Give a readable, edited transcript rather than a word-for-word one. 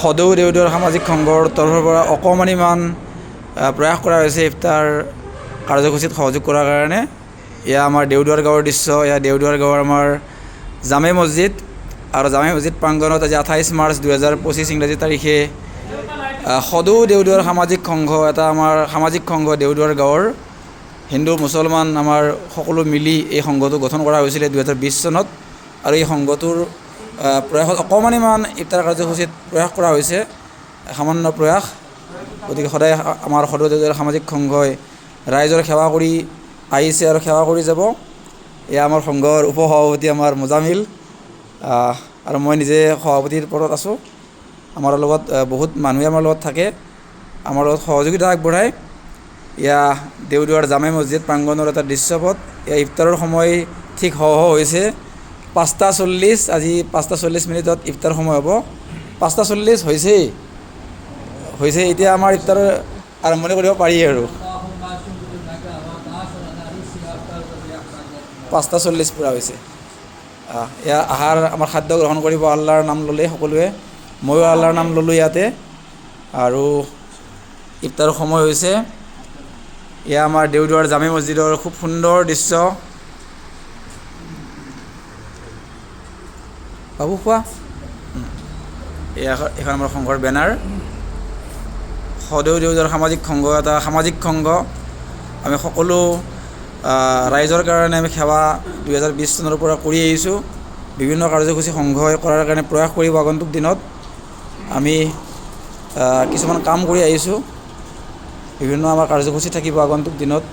সদৌ দেওদুৱাৰ সামাজিক সংঘৰ তৰফৰ পৰা অকণমানিমান প্ৰয়াস কৰা হৈছে ইফতাৰ কাৰ্যসূচীত সহযোগ কৰাৰ কাৰণে। এয়া আমাৰ দেওদুৱাৰ গাঁৱৰ দৃশ্য। এয়া দেওদুৱাৰ গাঁৱৰ আমাৰ জামে মছজিদ আৰু জামে মছজিদ প্ৰাংগণত আজি 28 মাৰ্চ 2025 ইংৰাজী তাৰিখে সদৌ দেওদুৱাৰ সামাজিক সংঘ, এটা আমাৰ সামাজিক সংঘ দেওদুৱাৰ গাঁৱৰ হিন্দু মুছলমান আমাৰ সকলো মিলি এই সংঘটো গঠন কৰা হৈছিলে 2020 চনত। আৰু এই সংঘটোৰ প্ৰয়াসত অকণমানিমান ইফতাৰ কাৰ্যসূচীত প্ৰয়াস কৰা হৈছে, সামান্য প্ৰয়াস। গতিকে সদায় আমাৰ সদৌ দেওদুৱাৰ সামাজিক সংঘই ৰাইজৰ সেৱা কৰি আহিছে আৰু সেৱা কৰি যাব। এয়া আমাৰ সংঘৰ উপসভাপতি আমাৰ মোজামিল, আৰু মই নিজে সভাপতিৰ পদত আছোঁ। আমাৰ লগত বহুত মানুহে আমাৰ লগত থাকে, আমাৰ লগত সহযোগিতা আগবঢ়ায়। এয়া দেওদুৱাৰ জামে মছজিদ প্ৰাংগণৰ এটা দৃশ্যপট। এয়া ইফতাৰৰ সময় ঠিক হৈছে 5:40। আজি 5:40 ইফতাৰ সময় হ'ব। 5:40 হৈছে এতিয়া আমাৰ ইফতাৰৰ আৰম্ভণি কৰিব পাৰি আৰু 5:40 পূৰা হৈছে। এয়া আহাৰ আমাৰ খাদ্য গ্ৰহণ কৰিব আল্লাহৰ নাম ল'লে সকলোৱে, ময়ো আল্লাহৰ নাম ল'লোঁ ইয়াতে। আৰু ইফতাৰৰ সময় হৈছে। এয়া আমাৰ দেওদুৱাৰ জামে মছজিদৰ খুব সুন্দৰ দৃশ্য। বাবু খোৱা। এখন আমাৰ সংঘৰ বেনাৰ। সদৌ দেওদুৱাৰ সামাজিক সংঘ এটা সামাজিক সংঘ। আমি সকলো ৰাইজৰ কাৰণে আমি সেৱা 2020 চনৰ পৰা কৰি আহিছোঁ। বিভিন্ন কাৰ্যসূচী সংঘই কৰাৰ কাৰণে প্ৰয়াস কৰিব। আগন্তুক দিনত আমি কিছুমান কাম কৰি আহিছোঁ। বিভিন্ন আমাৰ কাৰ্যসূচী থাকিব আগন্তুক দিনত।